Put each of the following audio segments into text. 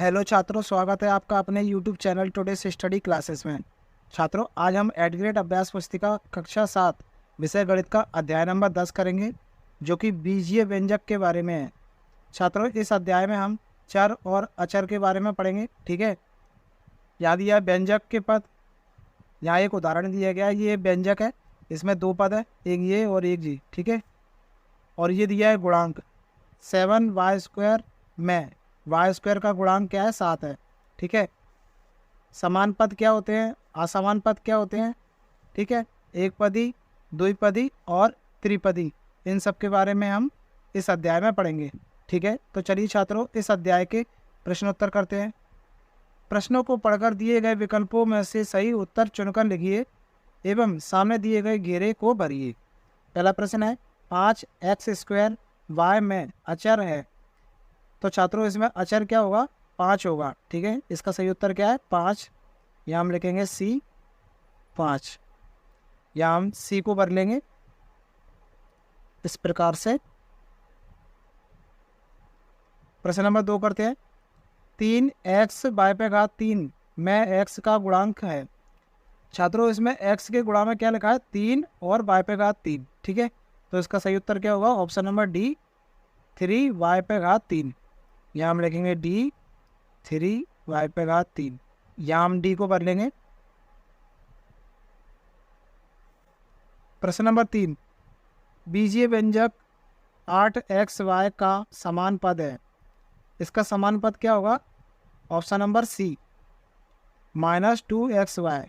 Hello छात्रों, स्वागत है आपका अपने YouTube channel today's study classes में। छात्रों, आज हम एट ग्रेड अभ्यास पुस्तिका कक्षा 7 विषय गणित का अध्याय नंबर 10 करेंगे, जो कि बीजीय व्यंजक के बारे में है। छात्रों, इस अध्याय में हम चर और अचर के बारे में पढ़ेंगे। ठीक है, याद दिया है व्यंजक के पद। यहाँ एक उदाहरण दिया गया है, ये व्यंजक है, इसमें दो पद है, एक ये और एक जी। ठीक है, और ये दिया है गुणांक 7y² में वाई स्क्वायर का गुणांक क्या है, 7 है। ठीक है, समान पद क्या होते हैं, असमान पद क्या होते हैं। ठीक है, एक पदी, द्विपदी और त्रिपदी, इन सब के बारे में हम इस अध्याय में पढ़ेंगे। ठीक है, तो चलिए छात्रों, इस अध्याय के प्रश्नोत्तर करते हैं। प्रश्नों को पढ़कर दिए गए विकल्पों में से सही उत्तर चुनकर लिखिए एवं सामने दिए गए घेरे को भरिए। पहला प्रश्न है, 5x² y में अचर है। तो छात्रों, इसमें अचर क्या होगा, 5 होगा। ठीक है, इसका सही उत्तर क्या है, 5। यहाँ हम लिखेंगे C 5। यहाँ हम C को भर लेंगे इस प्रकार से। प्रश्न नंबर 2 करते हैं, 3x/3 में x का गुणांक है। छात्रों, इसमें x के गुणा में क्या लिखा है, 3 और y/3। ठीक है, तो इसका सही उत्तर क्या होगा, ऑप्शन नंबर डी 3y/3। यहाँ हम लिखेंगे D 3y/3। यहाँ हम D को भर लेंगे। प्रश्न नंबर 3, बीजीय व्यंजक 8xy का समान पद है। इसका समान पद क्या होगा, option number C -2xy।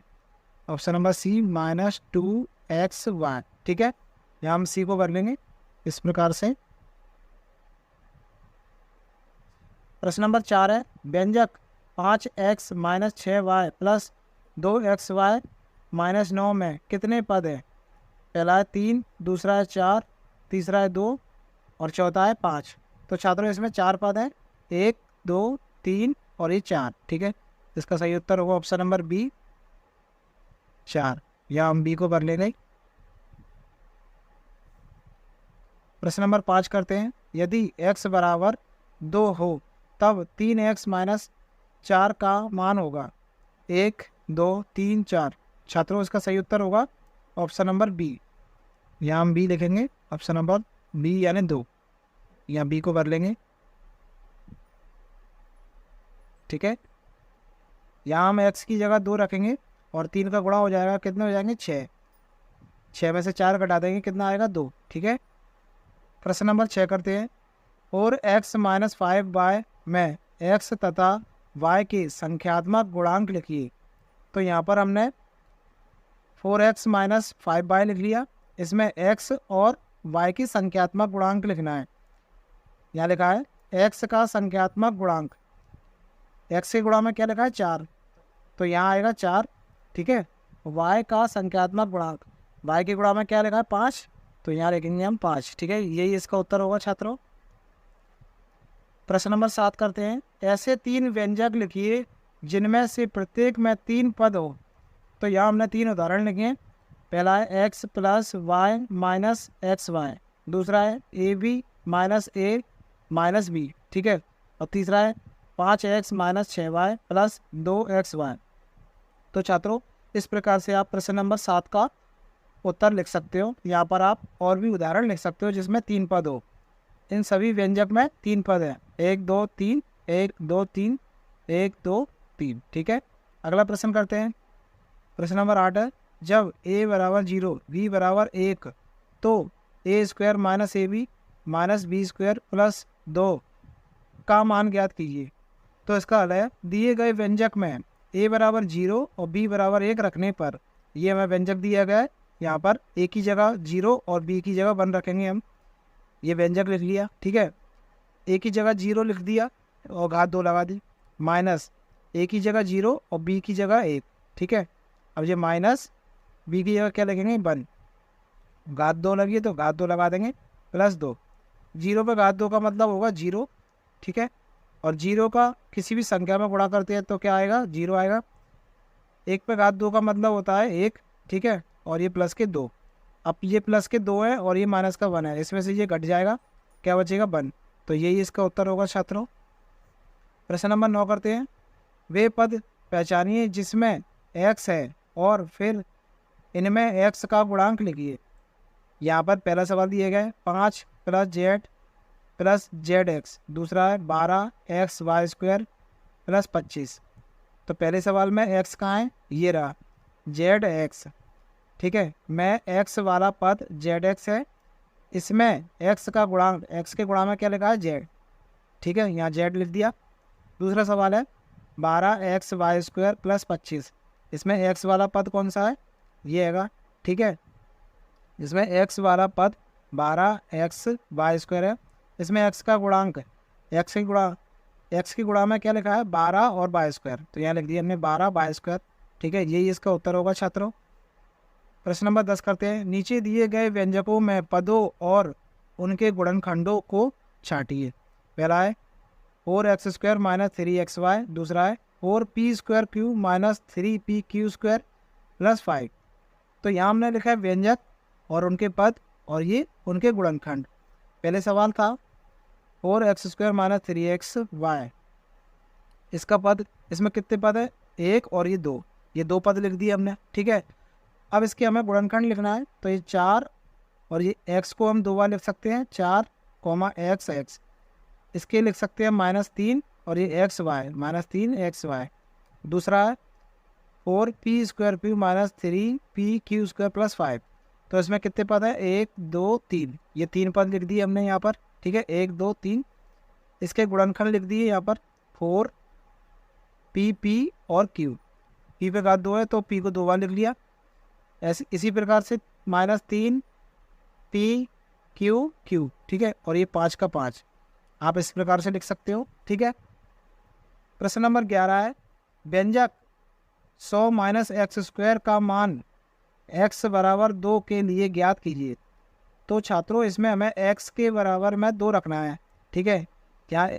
Option number C -2xy। ठीक है, यहाँ हम सी को भर लेंगे इस प्रकार से। प्रश्न नंबर 4 है, व्यंजक 5x - 6y + 2xy - 9 में कितने पद हैं। पहला है 3, दूसरा है 4, तीसरा है 2 और चौथा है 5। तो छात्रों, इसमें 4 पद हैं, 1, 2, 3 और ये 4। ठीक है, इसका सही उत्तर होगा ऑप्शन नंबर बी 4। या हम बी को भर लेंगे। प्रश्न नंबर 5 करते हैं, यदि x बराबर 2 हो तब 3x - 4 का मान होगा 1, 2, 3, 4। छात्रों, इसका सही उत्तर होगा ऑप्शन नंबर बी। यहाँ हम बी लिखेंगे, ऑप्शन नंबर बी यानी 2। यहाँ बी को भर लेंगे। ठीक है, यहाँ हम x की जगह 2 रखेंगे और 3 का गुणा हो जाएगा, कितने हो जाएंगे, 6। 6 में से 4 घटा देंगे, कितना आएगा, 2। ठीक है, प्रश्न नंबर 6 करते हैं, और x - 5y में x तथा y के संख्यात्मक गुणांक लिखिए। तो यहाँ पर हमने 4x - 5y लिख लिया। इसमें x और y की संख्यात्मक गुणांक लिखना है। यहाँ लिखा है x का संख्यात्मक गुणांक, x के गुणा में क्या लिखा है, 4, तो यहाँ आएगा 4। ठीक है, y का संख्यात्मक गुणांक, y के गुणा में क्या लिखा है, 5, तो यहाँ लिखेंगे हम 5। ठीक है, यही इसका उत्तर होगा छात्रों। प्रश्न नंबर 7 करते हैं, ऐसे 3 व्यंजक लिखिए जिनमें से प्रत्येक में 3 पद हो। तो यहाँ हमने 3 उदाहरण लिखे हैं। पहला है x + y - xy, दूसरा है ab - a - b। ठीक है, और तीसरा है 5x - 6y + 2xy। तो छात्रों, इस प्रकार से आप प्रश्न नंबर 7 का उत्तर लिख सकते हो। यहाँ पर आप और भी उदाहरण लिख सकते हो जिसमें 3 पद हो। इन सभी व्यंजक में 3 पद हैं, 1, 2, 3, 1, 2, 3, 1, 2, 3। ठीक है, अगला प्रश्न करते हैं। प्रश्न नंबर 8 है, जब a = 0, b = 1 तो a² - ab - b² + 2 का मान ज्ञात कीजिए। तो इसका हल है, दिए गए व्यंजक में a = 0 और b = 1 रखने पर, ये हमें व्यंजक दिया गया है, यहाँ पर a की जगह 0 और b की जगह 1 रखेंगे हम। ये व्यंजक लिख लिया। ठीक है, a की जगह 0 लिख दिया और घात 2 लगा दी, माइनस a की जगह 0 और b की जगह 1। ठीक है, अब ये माइनस b की जगह क्या लिखेंगे, 1, घात 2 लगी है तो घात 2 लगा देंगे, +2। 0 पे घात 2 का मतलब होगा 0। ठीक है, और 0 का किसी भी संख्या में गुणा करते हैं तो क्या आएगा, 0 आएगा। 1 पे घात 2 का मतलब होता है 1। ठीक है, और ये प्लस के 2। अब ये प्लस के 2 है और ये माइनस का 1 है, इसमें से ये घट जाएगा, क्या बचेगा, 1। तो यही इसका उत्तर होगा छात्रों। प्रश्न नंबर 9 करते हैं। वे पद पहचानिए जिसमें x है और फिर इनमें x का गुणांक लिखिए। यहाँ पर पहला सवाल दिए गए 5 + z + zx, दूसरा है 12xy² + 25। तो पहले सवाल में x कहाँ है, ये रहा zx, ठीक है। मैं x वाला पद zx है, इसमें x का गुणांक, x के गुणांक में क्या लिखा है, z, ठीक है, यहाँ z लिख दिया। दूसरा सवाल है 12xy² + 25, इसमें x वाला पद कौन सा है, ये हैगा, ठीक है। इसमें x वाला पद 12xy² है, इसमें x का गुणांक, x की गुणा में क्या लिखा है, 12 और y², तो यहाँ लिख दिया हमने 12y², ठीक है। यही इसका उत्तर होगा छात्रों। प्रश्न नंबर 10 करते हैं। नीचे दिए गए व्यंजकों में पदों और उनके गुणनखंडों को छांटिए। पहला है 4x² - 3xy, दूसरा है 4p² - 3pq² + 5। तो यहाँ हमने लिखा है व्यंजक और उनके पद और ये उनके गुणनखंड। पहले सवाल था 4x² - 3xy, इसका पद, इसमें कितने पद है, 1 और ये 2, ये 2 पद लिख दिए हमने, ठीक है। अब इसके हमें गुणनखंड लिखना है, तो ये 4 और ये x को हम 2 बार लिख सकते हैं, 4, x, इसके लिख सकते हैं -3 और ये xy, -3xy। दूसरा है 4p² - 3pq² + 5, तो इसमें कितने पद है, 1, 2, 3, ये 3 पद लिख दिए हमने यहाँ पर, ठीक है, 1, 2, 3। इसके गुणनखंड लिख दिए यहाँ पर 4 p और q, p पे घात 2 है तो p को 2 बार लिख लिया। ऐसे इसी प्रकार से -3 p q, ठीक है, और ये 5 का 5, आप इस प्रकार से लिख सकते हो, ठीक है। प्रश्न नंबर 11 है व्यंजक 100 - x² का मान x = 2 के लिए ज्ञात कीजिए। तो छात्रों इसमें हमें x के बराबर में 2 रखना है, ठीक है। क्या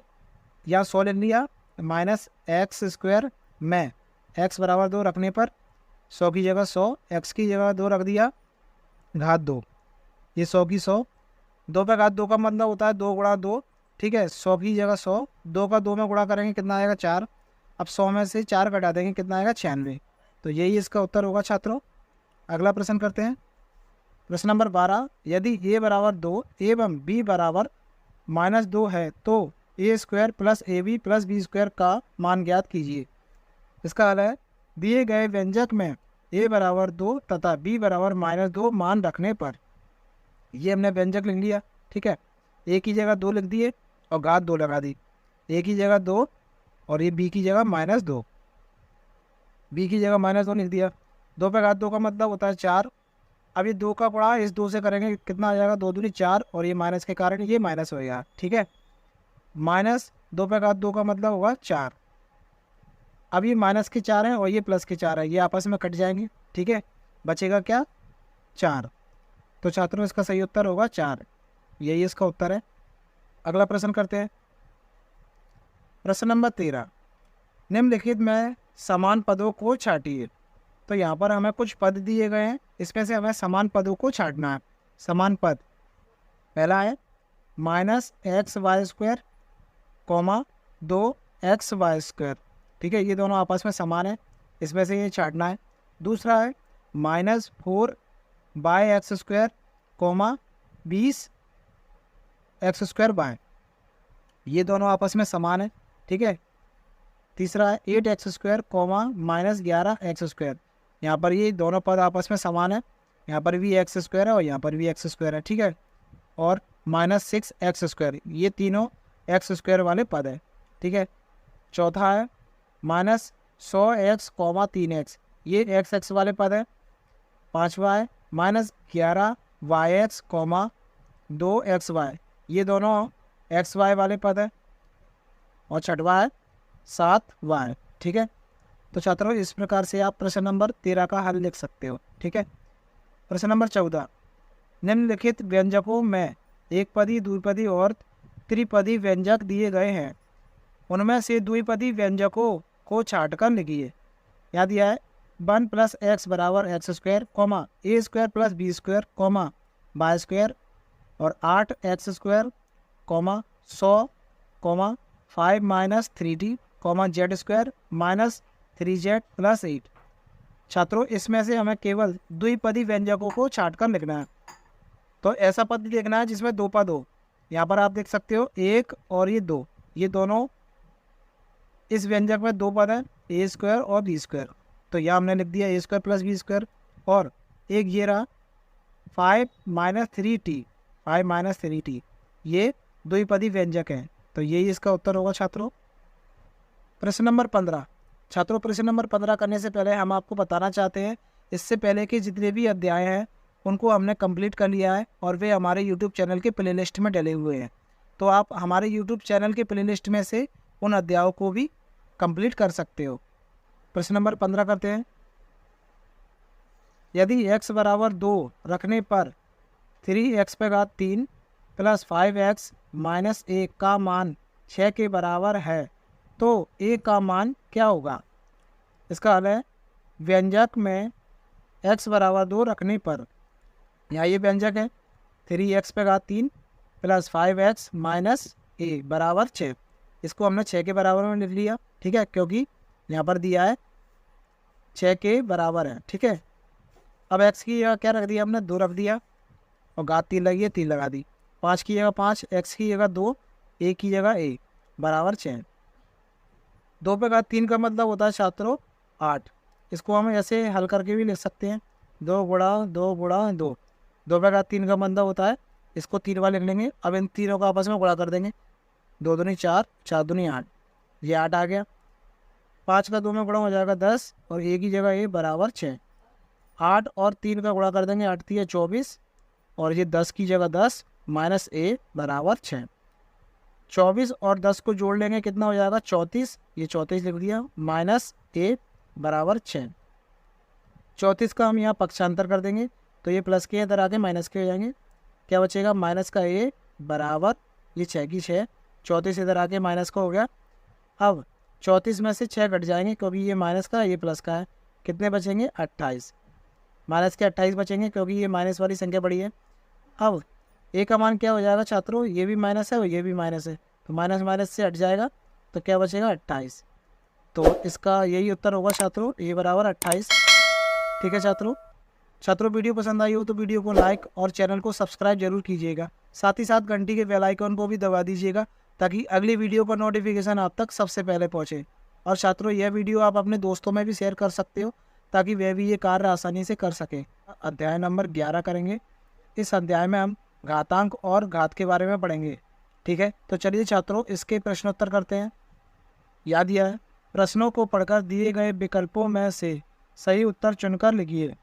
या 100 लिख लिया, -x² में x = 2 रखने पर 100 की जगह 100, x की जगह 2 रख दिया, घात 2, ये 100 की 100, 2 पे घात 2 का मतलब होता है 2 × 2, ठीक है। 100 की जगह 100, 2 का 2 में गुणा करेंगे कितना आएगा, 4। अब 100 में से 4 घटा देंगे, कितना आएगा, 96। तो यही इसका उत्तर होगा छात्रों। अगला प्रश्न करते हैं। प्रश्न नंबर 12, यदि a = 2 एवं b = -2 है तो a² + ab + b² का मान ज्ञात कीजिए। इसका हल है दिए गए व्यंजक में a = 2 तथा b = -2 मान रखने पर, ये हमने व्यंजक लिख लिया, ठीक है। a की जगह 2 लिख दिए और घात 2 लगा दी, a की जगह 2 और ये b की जगह -2, b की जगह -2 लिख दिया। 2 पे घात 2 का मतलब होता है 4। अब ये 2 का गुणा इस 2 से करेंगे, कितना आ जाएगा, 2 दूनी 4, और ये माइनस के कारण ये माइनस हो गया, ठीक है। -2 पे घात 2 का मतलब होगा 4। अब ये माइनस के 4 हैं और ये प्लस के 4 है, ये आपस में कट जाएंगे, ठीक है, बचेगा क्या, 4। तो छात्रों इसका सही उत्तर होगा 4, यही इसका उत्तर है। अगला प्रश्न करते हैं। प्रश्न नंबर 13, निम्नलिखित में समान पदों को छांटिए। तो यहाँ पर हमें कुछ पद दिए गए हैं, इसमें से हमें समान पदों को छांटना है। समान पद पहला है -xy², 2xy², ठीक है, ये दोनों आपस में समान है, इसमें से ये छांटना है। दूसरा है -4 x², 20x², ये दोनों आपस में समान है, ठीक है। तीसरा है 8x², -11x², यहाँ पर ये दोनों पद आपस में समान है, यहाँ पर भी x² है और यहाँ पर भी x² है, ठीक है। और -6x², ये तीनों x² वाले पद है, ठीक है। चौथा है -100x, 3x, ये x वाले पद है। पाँचवा है -11yx, 2xy, ये दोनों xy वाले पद है। और छठवा है 7y, ठीक है। तो छात्रों इस प्रकार से आप प्रश्न नंबर 13 का हल लिख सकते हो, ठीक है। प्रश्न नंबर 14, निम्नलिखित व्यंजकों में एकपदी, द्विपदी और त्रिपदी व्यंजक दिए गए हैं, उनमें से द्विपदी व्यंजकों को छांटकर लिखिए। यहाँ दिया है 1 + x = x², a² + b², y² और 8x², 100, 5 minus 3t comma Z square minus 3z plus 8। छात्रों इसमें से हमें केवल द्विपदी व्यंजकों को छाट कर लिखना है। तो ऐसा पद लिखना है जिसमें दो पद हो। यहाँ पर आप देख सकते हो एक और ये दो, ये दोनों इस व्यंजक में दो पद हैं, ए स्क्वायर और बी स्क्वायर। तो यहाँ हमने लिख दिया ए स्क्वायर प्लस बी स्क्वायर। और एक ये रहा 5 माइनस 3t, 5 माइनस 3t, ये द्विपदी व्यंजक हैं। तो यही इसका उत्तर होगा छात्रों। प्रश्न नंबर 15। छात्रों प्रश्न नंबर 15 करने से पहले हम आपको बताना चाहते हैं, इससे पहले के जितने भी अध्याय हैं उनको हमने कंप्लीट कर लिया है और वे हमारे यूट्यूब चैनल के प्लेलिस्ट में डले हुए हैं। तो आप हमारे यूट्यूब चैनल के प्लेलिस्ट में से उन अध्यायों को भी कंप्लीट कर सकते हो। प्रश्न नंबर 15 करते हैं। यदि x बराबर 2 रखने पर 3x पे घात 3 प्लस 5x माइनस 1 का मान 6 के बराबर है तो a का मान क्या होगा? इसका हल है, व्यंजक में x बराबर 2 रखने पर, यहाँ ये व्यंजक है 3x पे घात 3 प्लस 5x माइनस a बराबर 6। इसको हमने 6 के बराबर में लिख लिया, ठीक है, क्योंकि यहाँ पर दिया है 6 के बराबर है, ठीक है। अब x की जगह क्या रख दिया हमने? 2 रख दिया और घात 3 लगी है, 3 लगा दी। 5 की जगह 5, x की जगह 2, a की जगह a बराबर 6। 2 पे घात 3 का मतलब होता है छात्रों 8। इसको हम ऐसे हल करके भी लिख सकते हैं, 2 गुणा 2 गुणा 2। 2 पे घात 3 का मतलब होता है, इसको 3 बार लिख लेंगे। अब इन तीनों का आपस में गुणा कर देंगे, 2 दूनी 4, 4 दूनी 8, ये 8 आ गया। 5 का 2 में गुणा हो जाएगा 10 और a की जगह a बराबर 6। 8 और 3 का गुणा कर देंगे, 8 3 24 और ये 10 की जगह 10 माइनस a बराबर 6। 24 और 10 को जोड़ लेंगे, कितना हो जाएगा? 34, ये 34 लिख दिया, माइनस a बराबर 6। 34 का हम यहाँ पक्षांतर कर देंगे तो ये प्लस के इधर आके माइनस के हो जाएंगे। क्या बचेगा? माइनस का a बराबर ये 6 की 6, 34 इधर आके माइनस का हो गया। अब 34 में से 6 कट जाएंगे क्योंकि ये माइनस का ये प्लस का है। कितने बचेंगे? 28। माइनस के 28 बचेंगे क्योंकि ये माइनस वाली संख्या बड़ी है। अब a का मान क्या हो जाएगा छात्रों? ये भी माइनस है और ये भी माइनस है, तो माइनस माइनस से हट जाएगा तो क्या बचेगा? 28। तो इसका यही उत्तर होगा छात्रों, a बराबर 28। ठीक है छात्रों वीडियो पसंद आई हो तो वीडियो को लाइक और चैनल को सब्सक्राइब जरूर कीजिएगा। साथ ही साथ घंटी के बेल आइकन को भी दबा दीजिएगा ताकि अगली वीडियो का नोटिफिकेशन आप तक सबसे पहले पहुँचे। और छात्रों यह वीडियो आप अपने दोस्तों में भी शेयर कर सकते हो ताकि वह भी ये कार्य आसानी से कर सके। अध्याय नंबर 11 करेंगे। इस अध्याय में हम घातांक और घात के बारे में पढ़ेंगे, ठीक है। तो चलिए छात्रों इसके प्रश्नोत्तर करते हैं। याद दिया है, प्रश्नों को पढ़कर दिए गए विकल्पों में से सही उत्तर चुनकर लिखिए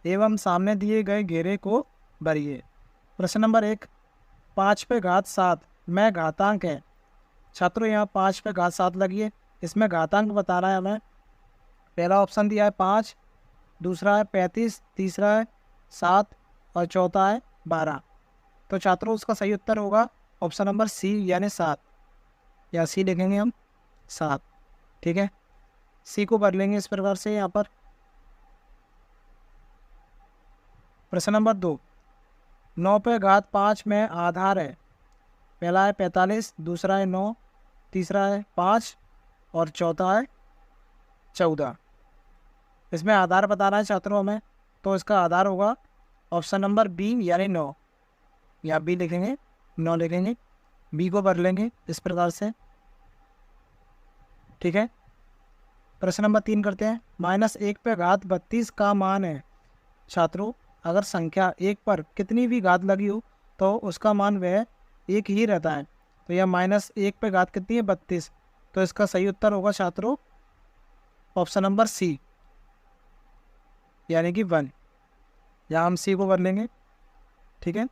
एवं सामने दिए गए घेरे को भरिए। प्रश्न नंबर 1, 5 पे घात 7 में घातांक है। छात्रों यहाँ 5 पे घात 7 लगी है, इसमें घातांक बताना है हमें। पहला ऑप्शन दिया है 5, दूसरा है 35, तीसरा है 7 और चौथा है 12। तो छात्रों उसका सही उत्तर होगा ऑप्शन नंबर सी यानी 7, या सी लिखेंगे हम 7, ठीक है। सी को भर लेंगे इस प्रकार से यहाँ पर। प्रश्न नंबर 2, 9 पे घात 5 में आधार है। पहला है 45, दूसरा है 9, तीसरा है 5 और चौथा है 14। इसमें आधार बताना है छात्रों हमें, तो इसका आधार होगा ऑप्शन नंबर बी यानी 9, या बी लिखेंगे, 9 लिखेंगे। बी को भर लेंगे इस प्रकार से, ठीक है। प्रश्न नंबर 3 करते हैं। -1 पे घात 32 का मान है। छात्रों अगर संख्या 1 पर कितनी भी घात लगी हो तो उसका मान वह एक ही रहता है। तो यह -1 पे घात कितनी है? 32। तो इसका सही उत्तर होगा छात्रों ऑप्शन नंबर सी यानी कि 1, या हम सी को भर लेंगे, ठीक है,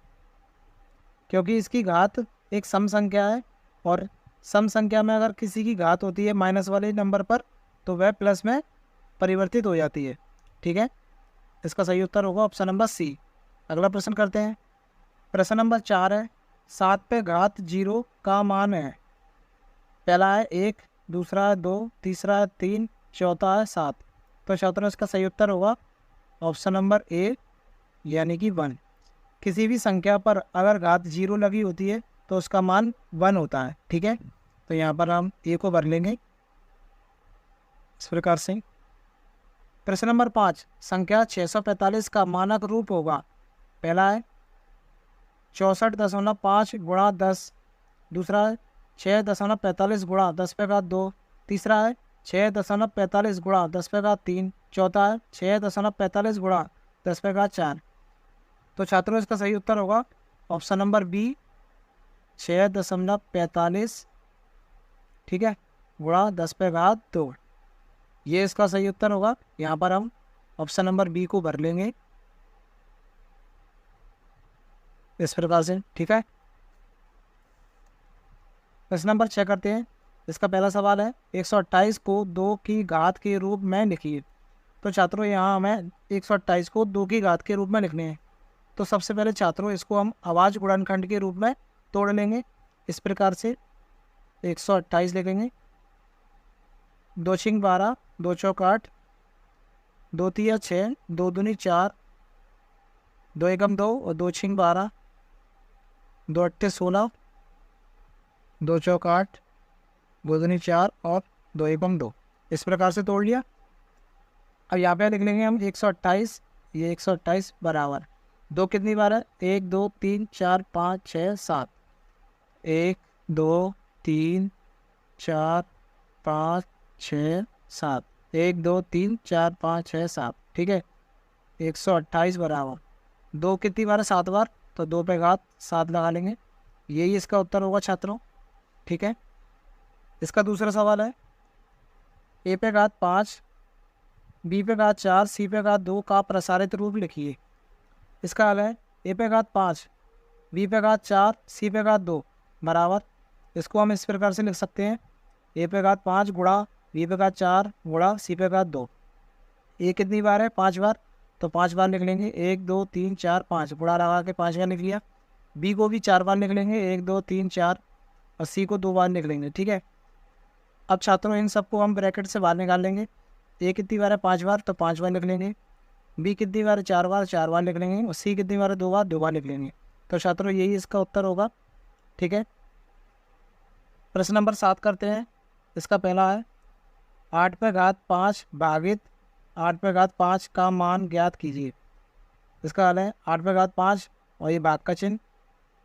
क्योंकि इसकी घात एक सम संख्या है और सम संख्या में अगर किसी की घात होती है माइनस वाले नंबर पर तो वह प्लस में परिवर्तित हो जाती है, ठीक है। इसका सही उत्तर होगा ऑप्शन नंबर सी। अगला प्रश्न करते हैं। प्रश्न नंबर 4 है, 7 पे घात 0 का मान है। पहला है 1, दूसरा है 2, तीसरा है 3, चौथा है 7। तो छात्रों इसका सही उत्तर होगा ऑप्शन नंबर ए यानी कि 1। किसी भी संख्या पर अगर घात 0 लगी होती है तो उसका मान 1 होता है, ठीक है। तो यहाँ पर हम ए को भर लेंगे इस प्रकार से। प्रश्न नंबर 5, संख्या 645 का मानक रूप होगा। पहला है 64.5 गुणा 10, दूसरा है 6.45 गुणा 10 पे घात 2, तीसरा है 6.45 गुणा 10 पे घात 3, चौथा है 6.45 गुणा 10 पे घात 4। तो छात्रों इसका सही उत्तर होगा ऑप्शन नंबर बी 6.45, ठीक है, गुणा 10 पे घात 2। ये इसका सही उत्तर होगा। यहाँ पर हम ऑप्शन नंबर बी को भर लेंगे इस प्रकार से, ठीक है। प्रश्न नंबर 6 करते हैं। इसका पहला सवाल है 128 को 2 की घात के रूप में लिखिए। तो छात्रों यहाँ हमें 128 को 2 की घात के रूप में लिखने हैं। तो सबसे पहले छात्रों इसको हम अभाज्य गुणनखंड के रूप में तोड़ लेंगे इस प्रकार से। 128 लिखेंगे, 2 छिंग 12, 2 चौक 8, 2 तिया 6, 2 दूनी 4, 2 एकम 2 और 2 छिंग 12, 2 अट्ठे 16, 2 चौक 8, 2 दूनी 4 और 2 एकम 2। इस प्रकार से तोड़ लिया। अब यहाँ पे लिख लेंगे हम 128, ये 128 बराबर 2 कितनी बार है, 1 2 3 4 5 6 7, 1 2 3 4 5 6 7, 1 2 3 4 5 6 7, ठीक है। 128 बराबर 2 कितनी बार है, 7 बार, तो 2 पे घात 7 लगा लेंगे। यही इसका उत्तर होगा छात्रों, ठीक है। इसका दूसरा सवाल है ए पे घात 5, बी पे घात 4, सी पे घात 2 का प्रसारित रूप लिखिए। इसका हल है ए पे घात 5, बी पे घात 4, सी पे घात 2 बराबर, इसको हम इस प्रकार से लिख सकते हैं ए पे घात 5 गुणा बी पे घात 4 गुणा सी पे घात 2। ए कितनी बार है, 5 बार, तो 5 बार लिख लेंगे, 1 2 3 4 5, गुणा लगा के 5 बार लिख लिया। बी को भी 4 बार लिख लेंगे, 1 2 3 4, और सी को 2 बार लिख लेंगे, ठीक है। अब छात्रों इन सबको हम ब्रैकेट से बाहर निकाल लेंगे। ए कितनी बार है, 5 बार, तो 5 बार लिख लेंगे। बी कितनी बार है, 4 बार, 4 बार लिख लेंगे। और सी कितनी बार है, 2 बार, 2 बार लिख लेंगे। तो छात्रों यही इसका उत्तर होगा, ठीक है। प्रश्न नंबर 7 करते हैं। इसका पहला है 8 पे घात 5 भागित 8 पे घात 5 का मान ज्ञात कीजिए। इसका हल है 8 पे घात 5 और ये भाग का चिन्ह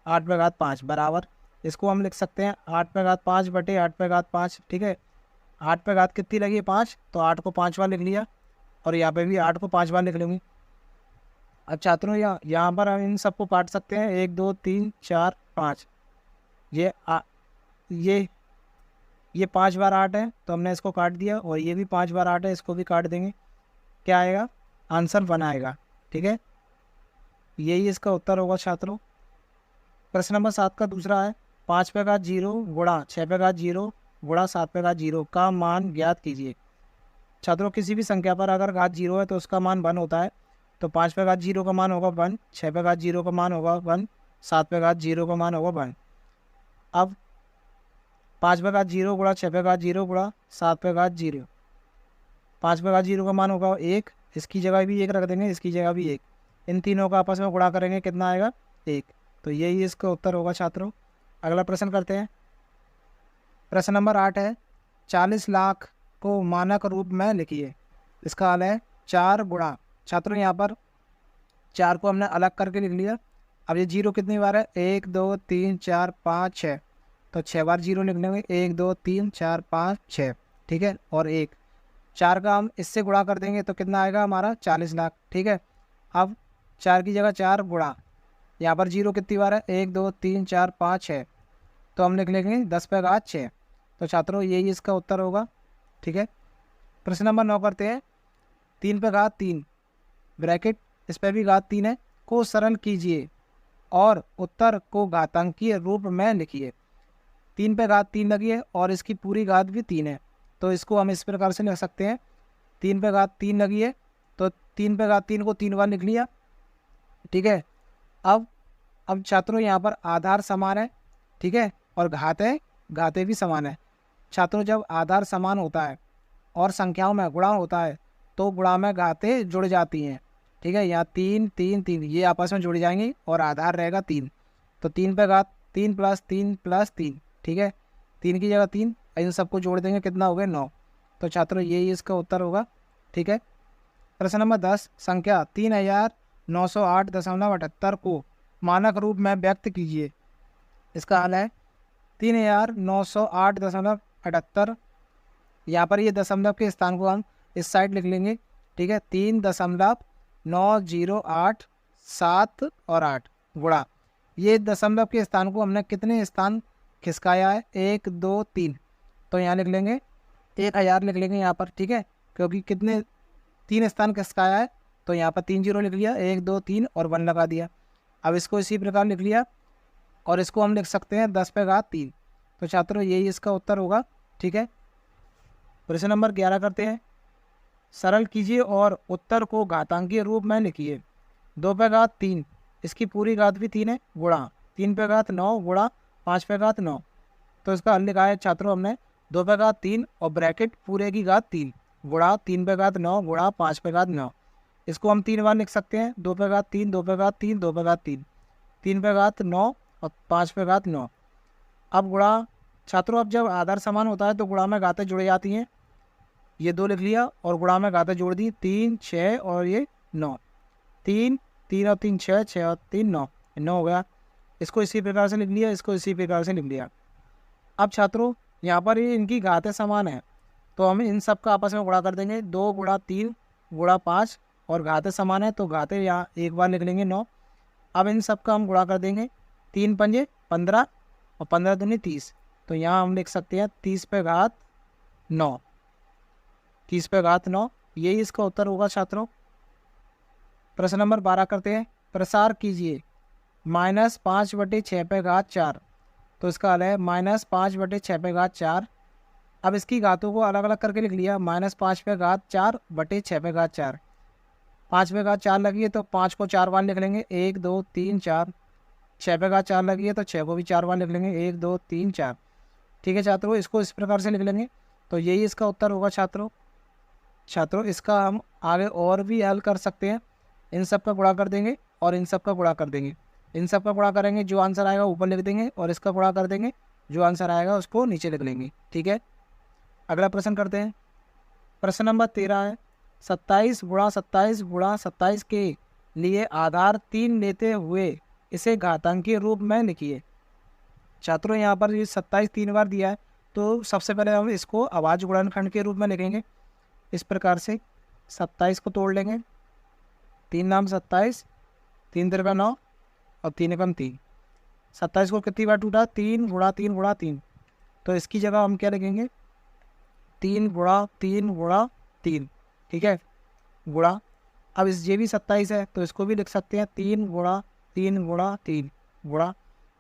8 पे घात 5 बराबर, इसको हम लिख सकते हैं 8 पे घात 5 बटे 8 पे घात 5, ठीक है। 8 पे घात कितनी लगी है, 5, तो 8 को 5 बार लिख लिया, और यहाँ पे भी 8 को 5 बार लिख लेंगे। अब छात्रों यहाँ पर हम इन सबको काट सकते हैं, 1 2 3 4 5, ये 5 बार 8 है, तो हमने इसको काट दिया, और ये भी 5 बार 8 है, इसको भी काट देंगे। क्या आएगा, आंसर 1 आएगा, ठीक है। यही इसका उत्तर होगा छात्रों। प्रश्न नंबर 7 का दूसरा है 5 पे घात 0 गुणा 6 पे घात 0 गुणा 7 पे घात 0 का मान ज्ञात कीजिए। छात्रों किसी भी संख्या पर अगर घात 0 है तो उसका मान 1 होता है। तो 5 पे घात 0 का मान होगा 1, 6 पे घात 0 का मान होगा 1, 7 पे घात 0 का मान होगा 1। अब 5 पे घात 0 गुणा 6 पे घात 0 गुणा 7 पे घात 0, 5 पे घात 0 का मान होगा 1, इसकी जगह भी 1 रख देंगे, इसकी जगह भी 1, इन तीनों का आपस में गुणा करेंगे, कितना आएगा, 1। तो यही इसका उत्तर होगा छात्रों। अगला प्रश्न करते हैं। प्रश्न नंबर 8 है 40 लाख को मानक रूप में लिखिए। इसका हल है 4 गुणा, छात्रों यहाँ पर 4 को हमने अलग करके लिख लिया। अब ये 0 कितनी बार है, 1 2 3 4 5 6, तो 6 बार 0 लिख लेंगे, 1 2 3 4 5 6, ठीक है। और 1 4 का हम इससे गुणा कर देंगे तो कितना आएगा हमारा, 40 लाख, ठीक है। अब 4 की जगह 4 गुणा, यहाँ पर 0 कितनी बार है, 1 2 3 4 5 6, तो हम लिख लेंगे 10 पे घात 6। तो छात्रों यही इसका उत्तर होगा, ठीक है। प्रश्न नंबर 9 करते हैं। 3 पे घात 3 ब्रैकेट, इस पर भी घात 3 है, को सरल कीजिए और उत्तर को घातांकीय रूप में लिखिए। 3 पे घात 3 लगी है और इसकी पूरी घात भी 3 है, तो इसको हम इस प्रकार से लिख सकते हैं। 3 पे घात 3 लगी है, तो 3 पे घात 3 को 3 बार लिख लिया, ठीक है। अब छात्रों यहाँ पर आधार समान है, ठीक है, और घाते भी समान है। छात्रों जब आधार समान होता है और संख्याओं में गुणा होता है तो गुणा में घाते जुड़ जाती हैं, ठीक है। यहाँ 3 3 3 ये आपस में जुड़ जाएंगी और आधार रहेगा 3, तो 3 पे घात 3 + 3 + 3, ठीक है। 3 की जगह 3, इन सबको जोड़ देंगे, कितना हो गया 9। तो छात्रों यही इसका उत्तर होगा। ठीक है। प्रश्न नंबर 10, संख्या 3908.78 को मानक रूप में व्यक्त कीजिए। इसका हल है 3908.78। यहाँ पर ये दशमलव के स्थान को हम इस साइड लिख लेंगे। ठीक है, 3.908 और 8 गुणा, ये दशमलव के स्थान को हमने कितने स्थान खिसकाया है, 1 2 3, तो यहाँ लिख लेंगे 1000 लिख लेंगे यहाँ पर। ठीक है, क्योंकि कितने 3 स्थान खिसकाया है, तो यहाँ पर 3 जीरो लिख लिया, 1 2 3 और 1 लगा दिया। अब इसको इसी प्रकार लिख लिया और इसको हम लिख सकते हैं 10⁻3। तो छात्रों यही इसका उत्तर होगा। ठीक है। प्रश्न नंबर 11 करते हैं। सरल कीजिए और उत्तर को घातांकीय रूप में लिखिए। 2⁻3, इसकी पूरी घात भी 3 है, गुणा 3⁻9 गुणा 5⁻9। तो इसका हल लिखा है छात्रों हमने 2⁻3 और ब्रैकेट पूरे की घात 3 गुणा 3⁻9 गुणा 5⁻9। इसको हम 3 बार लिख सकते हैं, 2⁻3 2⁻3 2⁻3, 3⁻9 और 5⁻9। अब गुणा छात्रों, अब जब आधार समान होता है तो गुणा में घातें जुड़ जाती हैं। ये 2 लिख लिया और गुणा में घातें जोड़ दी, 3 6 और ये 9, 3 3 और 3 6, 6 और 3 9, 9 हो गया। इसको इसी प्रकार से लिख लिया, इसको इसी प्रकार से लिख लिया। अब छात्रों यहाँ पर ये इनकी घातें समान है, तो हम इन सब का आपस में गुणा कर देंगे, 2 गुणा 3 गुणा 5, और घातें समान है तो घातें यहाँ एक बार लिख लेंगे 9। अब इन सब का हम गुणा कर देंगे, 3 पंजे 15 और 15 दूनी 30, तो यहाँ हम लिख सकते हैं 30⁻9, 30⁻9, यही इसका उत्तर होगा छात्रों। प्रश्न नंबर 12 करते हैं। प्रसार कीजिए -5/6⁴। तो इसका हल है -5/6⁴। अब इसकी घातों को अलग अलग करके लिख लिया, -5/4/6⁴। 5/4 लगी है तो 5 को 4 बार लिख लेंगे, 1 2 3 4। 6/4 लगी है तो 6 को भी 4 बार लिख लेंगे, 1 2 3 4। ठीक है छात्रों, इसको इस प्रकार से लिख लेंगे, तो यही इसका उत्तर होगा छात्रों। इसका हम आगे और भी हल कर सकते हैं। इन सब का गुणा कर देंगे और इन सब का गुणा कर देंगे, इन सब का गुणा करेंगे, जो आंसर आएगा ऊपर लिख देंगे, और इसका गुणा कर देंगे, जो आंसर आएगा उसको नीचे लिख लेंगे। ठीक है। अगला प्रश्न करते हैं। प्रश्न नंबर 13 है। 27 × 27 × 27 के लिए आधार 3 लेते हुए इसे घातांकीय रूप में लिखिए। छात्रों यहाँ पर ये 27 3 बार दिया है, तो सबसे पहले हम इसको अभाज्य गुणनखंड के रूप में लिखेंगे इस प्रकार से। 27 को तोड़ लेंगे, 3 नाम 27, 3 3 9 और 3 एकम 3। 27 को कितनी बार टूटा, 3 गुणा 3 गुणा 3, तो इसकी जगह हम क्या लिखेंगे, 3 गुणा 3 गुणा 3। ठीक है, गुणा। अब इस ये भी 27 है तो इसको भी लिख सकते हैं, 3 गुणा 3 गुणा 3 गुणा,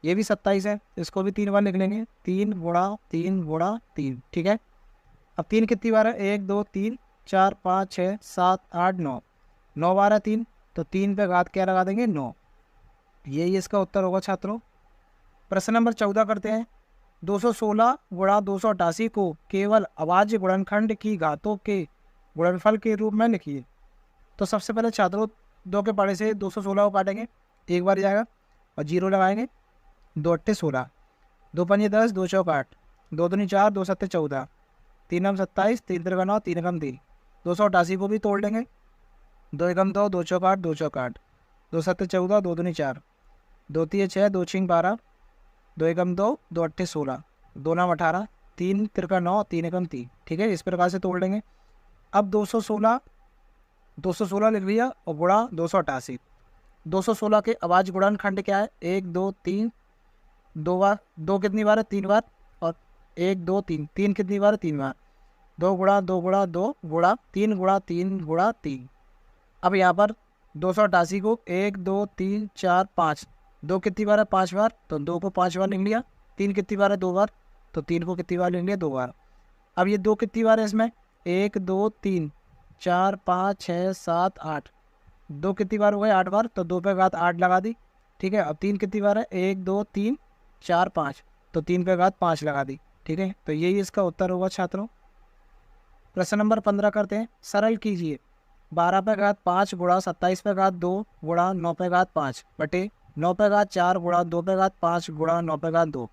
ये भी 27 है, इसको भी 3 बार लिख लेंगे, 3 गुणा 3 गुणा 3। ठीक है। अब 3 कितनी बार है, 1 2 3 4 5 6 7 8 9, 9 बार है 3, तो 3 पे घात क्या लगा देंगे, 9। यही इसका उत्तर होगा छात्रों। प्रश्न नंबर 14 करते हैं। 216 × 288 को केवल अभाज्य गुणनखंड की घातों के गुणनफल के रूप में लिखिए। तो सबसे पहले छात्रों 2 के पाड़े से 216 को काटेंगे, एक बार जाएगा और 0 लगाएंगे, 2 8 16, 2 पंजे 10, 2 चौक 8, 2 दूनी 4, 2 सत्ते 14, 3 नम 27, 3 तिरका 9, 3 एकम 3। 288 को भी तोड़ लेंगे, 2 एकम 2, 2 चौक 8, 2 चौक 8, 2 सत्ते 14, 2 दूनी 4, 2 तीय 6, 2 छिंग 12, 2 एकम 2, 2 अट्ठे 16, 2 नाम 18, 3 तिरका 9, 3 एकम 3। ठीक है, इस प्रकार से तोड़ लेंगे। अब 216 लिख लिया और गुणा 288। 216 के अभाज्य गुणनखंड क्या है, 1 2 3, 2 बार, 2 कितनी बार है, 3 बार, और 1 2 3, 3 कितनी बार है, 3 बार, 2 गुणा 2 गुणा 2 गुणा 3 गुणा 3 गुणा 3। अब यहाँ पर 288 को 1 2 3 4 5, 2 कितनी बार है, 5 बार, तो 2 को 5 बार लिख लिया। 3 कितनी बार है, 2 बार, तो 3 को कितनी बार लिख लिया, 2 बार। अब ये 2 कितनी बार है इसमें, 1 2 3 4 5 6 7 8, 2 कितनी बार हो गए, 8 बार, तो 2 पे घात 8 लगा दी। ठीक है। अब 3 कितनी बार है, 1 2 3 4 5, तो 3 पे घात 5 लगा दी। ठीक है, तो यही इसका उत्तर होगा छात्रों। प्रश्न नंबर 15 करते हैं। सरल कीजिए 12 पे घात 5 गुणा 27 पे घात 2 गुणा 9 पे घात 5 बटे 9 पे घात 4 गुणा 2 पे घात 5 गुणा 9 पे घात 2।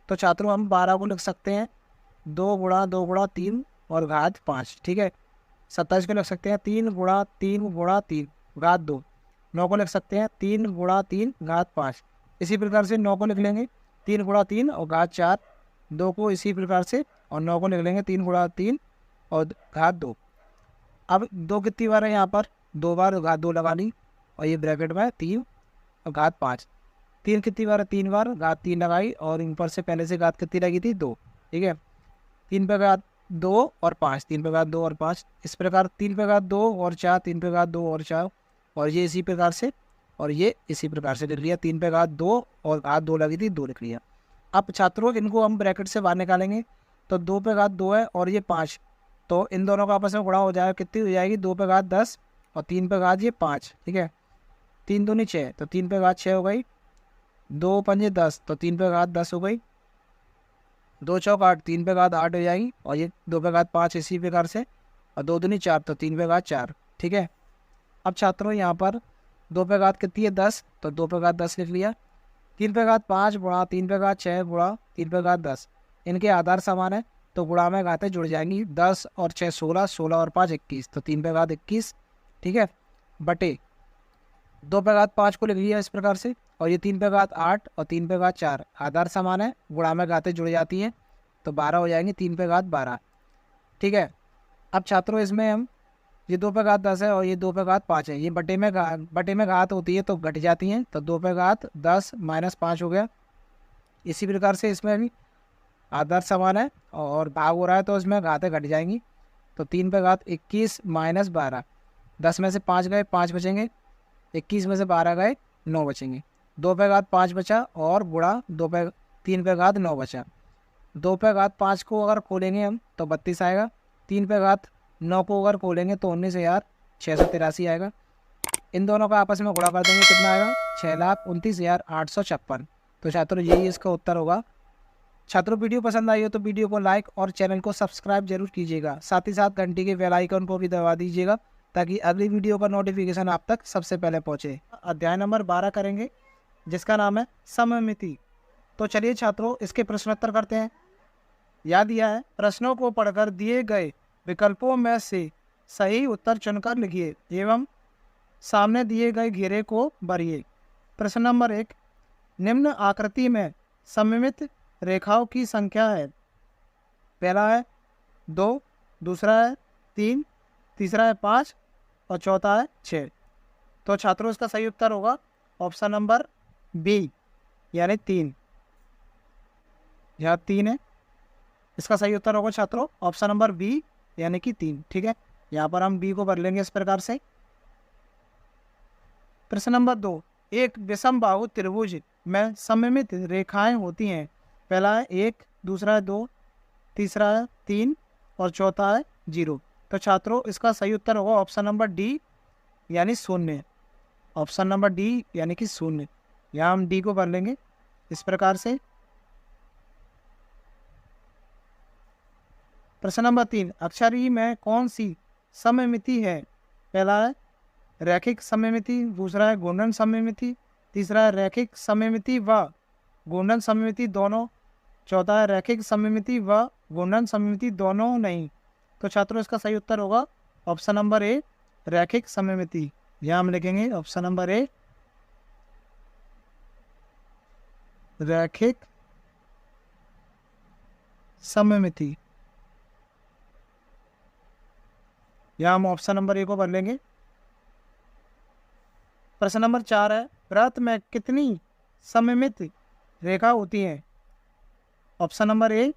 तो छात्रों हम 12 को लिख सकते हैं 2 × 2 × 3 और घात 5, ठीक है। 27 को लिख सकते हैं 3 × 3 × 3 घात 2। 9 को लिख सकते हैं 3 × 3 घात 5। इसी प्रकार से 9 को लिख लेंगे 3 × 3 और घात 4। 2 को इसी प्रकार से और 9 को लिख लेंगे 3 × 3 और घात 2। अब 2 कितनी बार है यहाँ पर, 2 बार, घात 2 लगा ली और ये ब्रैकेट में 3 और घात 5। 3 कितनी बार है, 3 बार, घात 3 लगाई और ऊपर से पहले से घात कितनी लगी थी, 2, ठीक है। 3 पे घात 2 और 5, 3 पे घात 2 और 5, इस प्रकार 3 पे घात 2 और 4, 3 पे घात 2 और 4 और ये इसी प्रकार से और ये इसी प्रकार से लिख लिया। 3 पे घात 2 और घात 2 लगी थी, 2 लिख लिया। अब छात्रों इनको हम ब्रैकेट से बाहर निकालेंगे तो 2 पे घात 2 है और ये 5, तो इन दोनों का आपस में गुणा हो जाएगा, कितनी हो जाएगी, 2 पे घात 10 और 3 पे घात ये 5, ठीक है। 3 दूनी 6, तो 3 पे घात 6 हो गई, 2 पंजे 10, तो 3 पे घात 10 हो गई, 2 चौक 8, 3 पे घात 8 हो जाएगी और ये 2 पे घात 5 इसी प्रकार से और 2 दूनी 4, तो 3 पे घात 4, ठीक है। अब छात्रों यहाँ पर 2 पे घात कितनी है, 10, तो 2 पे घात 10 लिख लिया। 3 पे घात 5 गुणा 3 पे घात 6 गुणा 3 पे घात 10, इनके आधार समान है तो गुणा में घातें जुड़ जाएंगी। 10 और 6 16, 16 और 5 21, तो 3 पे घात 21, ठीक है, बटे 2 पे घात 5 को लिख लिया इस प्रकार से और ये 3 पे घात 8 और 3 पे घात 4, आधार समान है, गुणा में घातें जुड़ जाती हैं तो 12 हो जाएंगी, 3 पे घात 12, ठीक है। अब छात्रों इसमें हम ये 2 पे घात 10 है और ये 2 पे घात 5 है, ये बटे में घात होती है तो घट जाती हैं, तो 2 पे घात 10 - 5 हो गया। इसी प्रकार से इसमें भी आधार समान है और भाग हो रहा है तो इसमें घातें घट जाएंगी, तो 3 पे घात 21 - 12, 10 में से 5 गए, 5 बचेंगे, 21 में से 12 गए, 9 बचेंगे। 2 पे घात 5 बचा और गुणा 3 पे घात 9 बचा। 2 पे घात 5 को अगर खोलेंगे हम तो 32 आएगा, 3 पे घात 9 को अगर खोलेंगे तो 19,683 आएगा। इन दोनों का आपस में गुणा कर देंगे, कितना आएगा, 6,29,856। तो छात्रों यही इसका उत्तर होगा। छात्रों वीडियो पसंद आई हो तो वीडियो को लाइक और चैनल को सब्सक्राइब जरूर कीजिएगा, साथ ही साथ घंटी के बेल आइकन को भी दबा दीजिएगा ताकि अगली वीडियो का नोटिफिकेशन आप तक सबसे पहले पहुंचे। अध्याय नंबर 12 करेंगे जिसका नाम है सममिति। तो चलिए छात्रों इसके प्रश्नोत्तर करते हैं। याद दिया है, प्रश्नों को पढ़कर दिए गए विकल्पों में से सही उत्तर चुनकर लिखिए एवं सामने दिए गए घेरे को भरिए। प्रश्न नंबर 1, निम्न आकृति में सममित रेखाओं की संख्या है। पहला है 2, दूसरा है 3, तीसरा है 5 और चौथा है 6। तो छात्रों इसका सही उत्तर होगा ऑप्शन नंबर बी यानी 3। यहाँ 3 है, इसका सही उत्तर होगा छात्रों ऑप्शन नंबर बी यानी कि 3, ठीक है। यहाँ पर हम बी को भर लेंगे इस प्रकार से। प्रश्न नंबर 2, एक विषमबाहु त्रिभुज में सममित रेखाएं होती हैं। पहला है 1, दूसरा है 2, तीसरा है 3 और चौथा है 0। तो छात्रों इसका सही उत्तर होगा ऑप्शन नंबर डी यानी 0, ऑप्शन नंबर डी यानी कि 0। यहाँ हम डी को भर लेंगे इस प्रकार से। प्रश्न नंबर 3, अक्षर ई में कौन सी सममिति है। पहला है रैखिक सममिति, दूसरा है घूर्णन सममिति, तीसरा है रैखिक सममिति व घूर्णन सममिति दोनों, चौथा है रैखिक सममिति व घूर्णन सममिति दोनों नहीं। तो छात्रों इसका सही उत्तर होगा ऑप्शन नंबर ए रैखिक सममिति। यहाँ हम लिखेंगे ऑप्शन नंबर ए रैखिक सममिति। यहाँ हम ऑप्शन नंबर ए को भर लेंगे। प्रश्न नंबर 4 है, वृत्त में कितनी सममित रेखा होती हैं। Option number A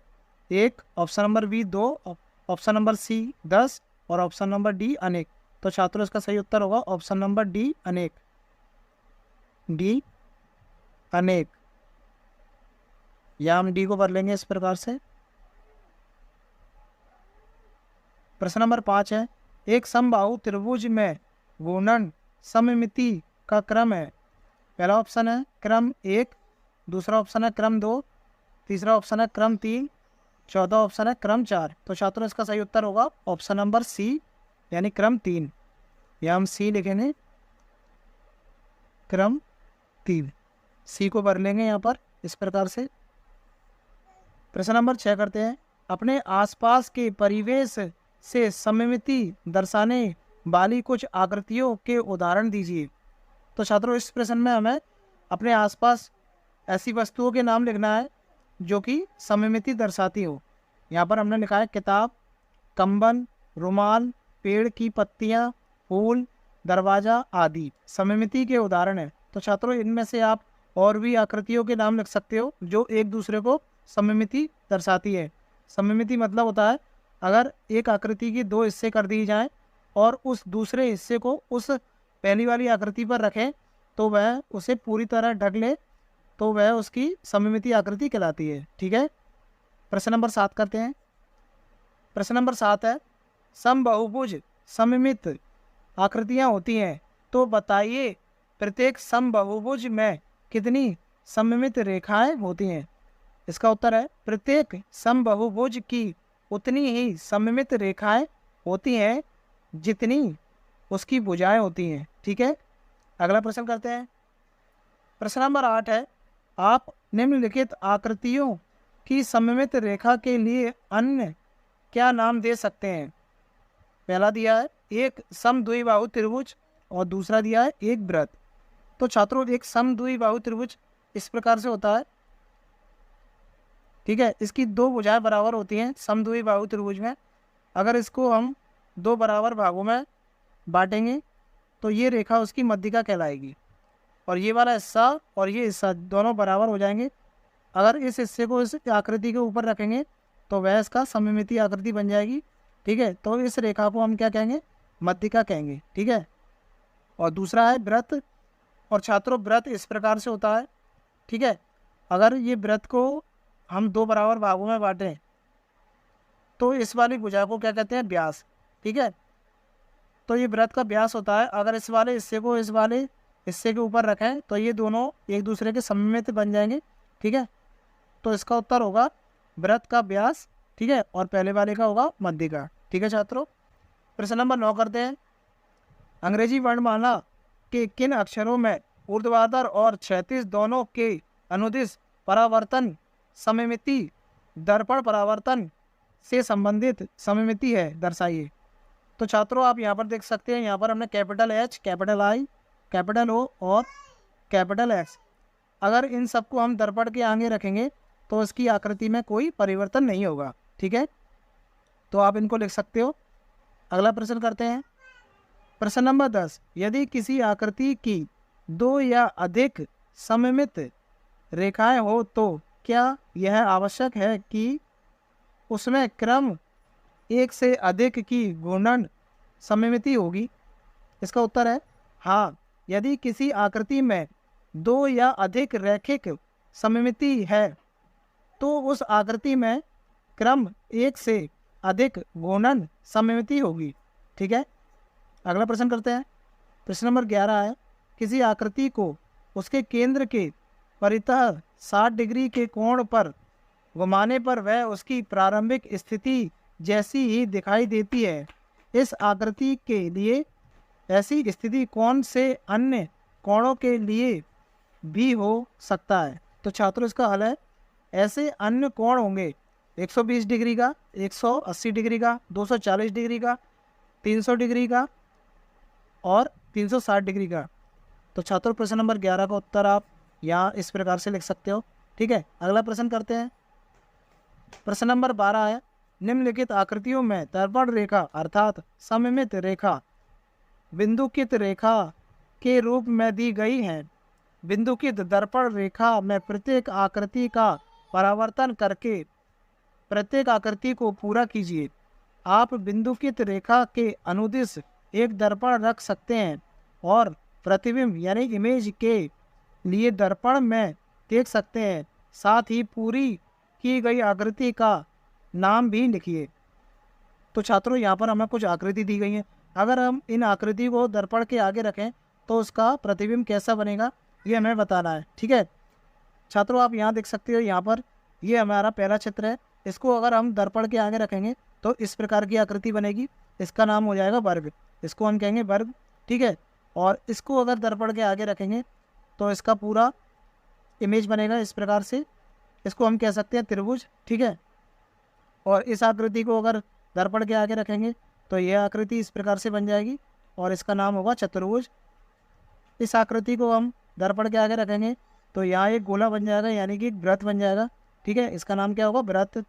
1, option number B 2, option number C 10 और ऑप्शन नंबर डी अनेक। तो छात्रों इसका सही उत्तर होगा ऑप्शन नंबर डी अनेक, डी अनेक। या हम डी को भर लेंगे इस प्रकार से। प्रश्न नंबर 5 है, एक समबाहु त्रिभुज में घूर्णन सममिति का क्रम है। पहला ऑप्शन है क्रम 1, दूसरा ऑप्शन है क्रम 2, तीसरा ऑप्शन है क्रम 3, चौथा ऑप्शन है क्रम 4। तो छात्रों इसका सही उत्तर होगा ऑप्शन नंबर सी यानी क्रम 3। या हम सी लिखेंगे क्रम 3, सी को भर लेंगे यहाँ पर इस प्रकार से। प्रश्न नंबर 6 करते हैं, अपने आसपास के परिवेश से सममिति दर्शाने वाली कुछ आकृतियों के उदाहरण दीजिए। तो छात्रों इस प्रश्न में हमें अपने आसपास ऐसी वस्तुओं के नाम लिखना है जो कि सममिति दर्शाती हो। यहाँ पर हमने लिखा है किताब, कंबल, रुमाल, पेड़ की पत्तियाँ, फूल, दरवाज़ा आदि सममिति के उदाहरण हैं। तो छात्रों इनमें से आप और भी आकृतियों के नाम लिख सकते हो जो एक दूसरे को सममिति दर्शाती है। सममिति मतलब होता है अगर एक आकृति की दो हिस्से कर दिए जाएं और उस दूसरे हिस्से को उस पहली वाली आकृति पर रखें तो वह उसे पूरी तरह ढक ले तो वह उसकी सममिति आकृति कहलाती है। ठीक है, प्रश्न नंबर 7 करते हैं। प्रश्न नंबर 7 है, समबाहुभुज सममित आकृतियाँ होती हैं तो बताइए प्रत्येक समबाहुभुज में कितनी सममित रेखाएं होती हैं। इसका उत्तर है प्रत्येक समबाहुभुज की उतनी ही सममित रेखाएं होती हैं जितनी उसकी भुजाएं होती हैं। ठीक है, अगला प्रश्न करते हैं। प्रश्न नंबर 8 है, आप निम्नलिखित आकृतियों की सममित रेखा के लिए अन्य क्या नाम दे सकते हैं। पहला दिया है एक समद्विबाहु त्रिभुज और दूसरा दिया है एक वृत्त। तो छात्रों एक समद्विबाहु त्रिभुज इस प्रकार से होता है। ठीक है, इसकी दो भुजाएं बराबर होती हैं समद्विबाहु त्रिभुज में। अगर इसको हम दो बराबर भागों में बांटेंगे तो ये रेखा उसकी मध्यिका कहलाएगी और ये वाला हिस्सा और ये हिस्सा दोनों बराबर हो जाएंगे। अगर इस हिस्से को इस आकृति के ऊपर रखेंगे तो वह इसका सममिति आकृति बन जाएगी। ठीक है, तो इस रेखा को हम क्या कहेंगे, मध्यिका कहेंगे। ठीक है, और दूसरा है वृत्त। और छात्रों वृत्त इस प्रकार से होता है। ठीक है, अगर ये वृत्त को हम दो बराबर भागों में बांटें तो इस वाली भुजा को क्या कहते हैं, व्यास। ठीक है, तो ये वृत्त का व्यास होता है। अगर इस वाले हिस्से को इस वाले हिस्से के ऊपर रखें तो ये दोनों एक दूसरे के सममित बन जाएंगे। ठीक है, तो इसका उत्तर होगा वृत्त का व्यास। ठीक है, और पहले वाले का होगा मध्यिका। ठीक है छात्रों, प्रश्न नंबर 9 करते हैं। अंग्रेजी वर्णमाला के किन अक्षरों में ऊर्ध्वाधर और क्षैतिज दोनों के अनुदिश परावर्तन सममिति दर्पण परावर्तन से संबंधित सममिति है, दर्शाइए। तो छात्रों आप यहाँ पर देख सकते हैं, यहाँ पर हमने capital H, capital I, capital O और कैपिटल X, अगर इन सबको हम दर्पण के आगे रखेंगे तो इसकी आकृति में कोई परिवर्तन नहीं होगा। ठीक है, तो आप इनको लिख सकते हो। अगला प्रश्न करते हैं। प्रश्न नंबर 10, यदि किसी आकृति की दो या अधिक सममित रेखाएं हो तो क्या यह आवश्यक है कि उसमें क्रम एक से अधिक की घूर्णन सममिति होगी। इसका उत्तर है हाँ, यदि किसी आकृति में दो या अधिक रैखिक सममिति है तो उस आकृति में क्रम एक से अधिक घूर्णन सममिति होगी। ठीक है, अगला प्रश्न करते हैं। प्रश्न नंबर 11 है, किसी आकृति को उसके केंद्र के परितः 60 डिग्री के कोण पर घुमाने पर वह उसकी प्रारंभिक स्थिति जैसी ही दिखाई देती है। इस आकृति के लिए ऐसी स्थिति कौन से अन्य कोणों के लिए भी हो सकता है। तो छात्रों इसका हल है, ऐसे अन्य कोण होंगे 120 डिग्री का, 180 डिग्री का, 240 डिग्री का, 300 डिग्री का और 360 डिग्री का। तो छात्रों प्रश्न नंबर 11 का उत्तर आप यहाँ इस प्रकार से लिख सकते हो। ठीक है, अगला प्रश्न करते हैं। प्रश्न नंबर 12 है, निम्नलिखित आकृतियों में दर्पण रेखा अर्थात सममित रेखा बिंदुकित रेखा के रूप में दी गई है। बिंदुकित दर्पण रेखा में प्रत्येक आकृति का परावर्तन करके प्रत्येक आकृति को पूरा कीजिए। आप बिंदुकित रेखा के अनुदिश एक दर्पण रख सकते हैं और प्रतिबिंब यानी इमेज के लिए दर्पण में देख सकते हैं। साथ ही पूरी की गई आकृति का नाम भी लिखिए। तो छात्रों यहाँ पर हमें कुछ आकृति दी गई है। अगर हम इन आकृति को दर्पण के आगे रखें तो उसका प्रतिबिंब कैसा बनेगा ये हमें बताना है। ठीक है छात्रों, आप यहाँ देख सकते हो, यहाँ पर ये हमारा पहला चित्र है। इसको अगर हम दर्पण के आगे रखेंगे तो इस प्रकार की आकृति बनेगी। इसका नाम हो जाएगा वर्ग, इसको हम कहेंगे वर्ग। ठीक है, और इसको अगर दर्पण के आगे रखेंगे तो इसका पूरा इमेज बनेगा इस प्रकार से। इसको हम कह सकते हैं त्रिभुज, ठीक है। और इस आकृति को अगर दर्पण के आगे रखेंगे तो यह आकृति इस प्रकार से बन जाएगी और इसका नाम होगा चतुर्भुज। इस आकृति को हम दर्पण के आगे रखेंगे तो यहाँ एक गोला बन जाएगा, यानी कि एक वृत्त बन जाएगा, ठीक है। इसका नाम क्या होगा? वृत्त।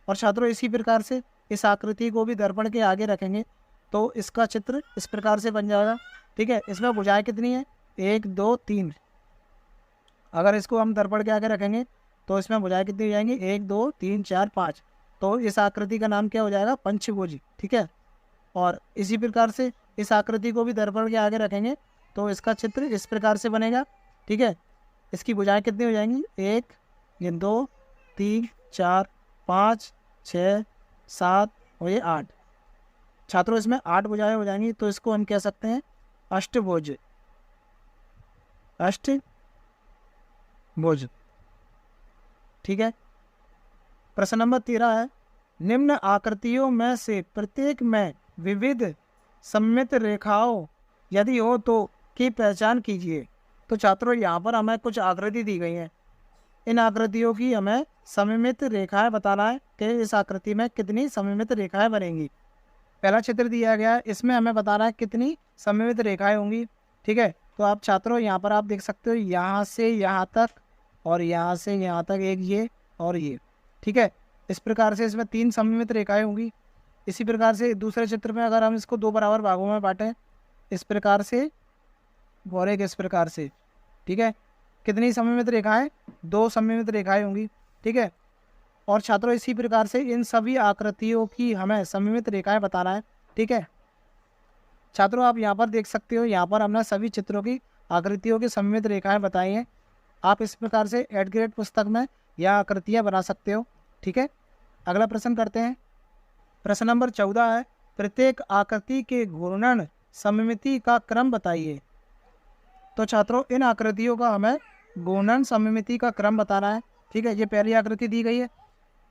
और छात्रों इसी प्रकार से इस आकृति को भी दर्पण के आगे रखेंगे तो इसका चित्र इस प्रकार से बन जाएगा, ठीक है। इसमें भुजाएं कितनी है? 1 2 3। अगर इसको हम दर्पण के आगे रखेंगे तो इसमें भुजाएं कितनी हो जाएंगी? 1 2 3 4 5। तो इस आकृति का नाम क्या हो जाएगा? पंचभुज, ठीक है। और इसी प्रकार से इस आकृति को भी दर्पण के आगे रखेंगे तो इसका चित्र इस प्रकार से बनेगा, ठीक है। इसकी भुजाएं कितनी हो जाएंगी? 1 2 3 4 5 6 7 और ये 8। छात्रों इसमें 8 भुजाएं हो जाएंगी तो इसको हम कह सकते हैं अष्टभुज, अष्टभुज, ठीक है। प्रश्न नंबर 13 है, निम्न आकृतियों में से प्रत्येक में विविध सममित रेखाओं यदि हो तो की पहचान कीजिए। तो छात्रों यहाँ पर हमें कुछ आकृति दी गई हैं, इन आकृतियों की हमें सममित रेखाएं बताना है कि इस आकृति में कितनी सममित रेखाएं बनेंगी। पहला चित्र दिया गया है, इसमें हमें बताना है कितनी सममित रेखाएं होंगी, ठीक है। तो आप छात्रों यहाँ पर आप देख सकते हो यहाँ से यहाँ तक और यहाँ से यहाँ तक एक ये और ये, ठीक है। इस प्रकार से इसमें 3 सममित रेखाएं होंगी। इसी प्रकार से दूसरे चित्र में अगर हम इसको 2 बराबर भागों में बांटें इस प्रकार से और एक इस प्रकार से, ठीक है, कितनी सममित रेखाएं? 2 सममित रेखाएं होंगी, ठीक है। और छात्रों इसी प्रकार से इन सभी आकृतियों की हमें सममित रेखाएं बताना है, ठीक है। छात्रों आप यहाँ पर देख सकते हो, यहाँ पर हमने सभी चित्रों की आकृतियों की सममित रेखाएं बताई हैं। आप इस प्रकार से एड ग्रेड पुस्तक में यह आकृतियाँ बना सकते हो, ठीक है। अगला प्रश्न करते हैं। प्रश्न नंबर 14 है, प्रत्येक आकृति के घूर्णन सममिति का क्रम बताइए। तो छात्रों इन आकृतियों का हमें घूर्णन सममिति का क्रम बताना है, ठीक है। ये पहली आकृति दी गई है,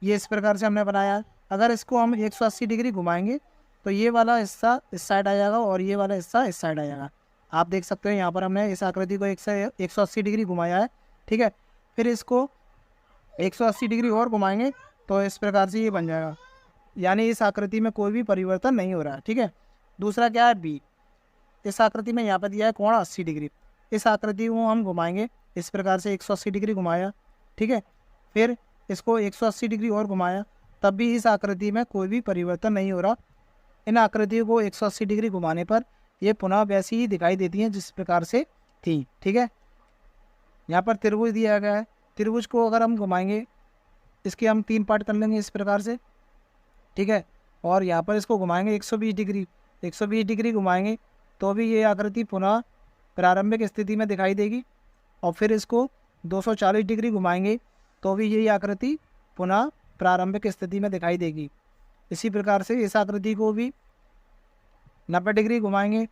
ये इस प्रकार से हमने बनाया है। अगर इसको हम 180 डिग्री घुमाएंगे तो ये वाला हिस्सा इस साइड आ जाएगा और ये वाला हिस्सा इस साइड आ जाएगा। आप देख सकते हो यहाँ पर हमने इस आकृति को 180 डिग्री घुमाया है, ठीक है। फिर इसको 180 डिग्री और घुमाएंगे तो इस प्रकार से ये बन जाएगा, यानी इस आकृति में कोई भी परिवर्तन नहीं हो रहा है, ठीक है। दूसरा क्या है? बी। इस आकृति में यहाँ पर दिया है कोण 80 डिग्री। इस आकृति को हम घुमाएंगे इस प्रकार से 180 डिग्री घुमाया, ठीक है। फिर इसको 180 डिग्री और घुमाया, तब भी इस आकृति में कोई भी परिवर्तन नहीं हो रहा। इन आकृतियों को 180 डिग्री घुमाने पर ये पुनः वैसी ही दिखाई देती हैं जिस प्रकार से थी, ठीक है। यहाँ पर त्रिभुज दिया गया है, त्रिभुज को अगर हम घुमाएंगे इसके हम 3 पार्ट कर लेंगे इस प्रकार से, ठीक है। और यहाँ पर इसको घुमाएंगे 120 डिग्री घुमाएंगे तो भी ये आकृति पुनः प्रारंभिक स्थिति में दिखाई देगी। और फिर इसको 240 डिग्री घुमाएंगे तो भी यही आकृति पुनः प्रारंभिक स्थिति में दिखाई देगी। इसी प्रकार से इस आकृति को भी 90 डिग्री घुमाएंगे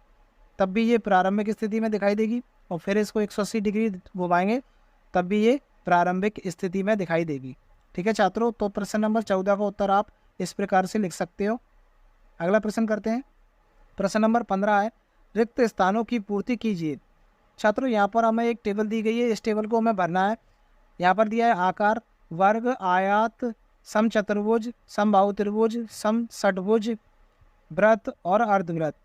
तब भी ये प्रारंभिक स्थिति में दिखाई देगी। और फिर इसको 180 डिग्री घुमाएंगे तब भी ये प्रारंभिक स्थिति में दिखाई देगी, ठीक है छात्रों। तो प्रश्न नंबर 14 का उत्तर आप इस प्रकार से लिख सकते हो। अगला प्रश्न करते हैं। प्रश्न नंबर 15 है, रिक्त स्थानों की पूर्ति कीजिए। छात्रों यहाँ पर हमें एक टेबल दी गई है, इस टेबल को हमें भरना है। यहाँ पर दिया है आकार, वर्ग, आयत, समचतुर्भुज, समबाहु त्रिभुज, सम षटभुज, वृत्त और अर्धवृत्त।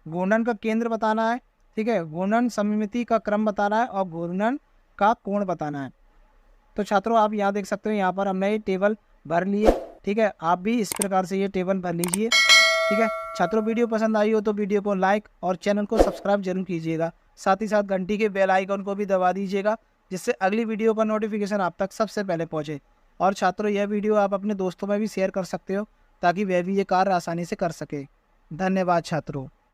घूर्णन का केंद्र बताना है, ठीक है। घूर्णन सममिति का क्रम बताना है और घूर्णन का कोण बताना है। तो छात्रों आप यहाँ देख सकते हो, यहाँ पर हमने ये टेबल भर लिए, ठीक है। आप भी इस प्रकार से ये टेबल भर लीजिए, ठीक है। छात्रों वीडियो पसंद आई हो तो वीडियो को लाइक और चैनल को सब्सक्राइब जरूर कीजिएगा। साथ ही साथ घंटी के बेल आइकन को भी दबा दीजिएगा जिससे अगली वीडियो का नोटिफिकेशन आप तक सबसे पहले पहुंचे। और छात्रों यह वीडियो आप अपने दोस्तों में भी शेयर कर सकते हो ताकि वह भी ये कार्य आसानी से कर सके। धन्यवाद छात्रों।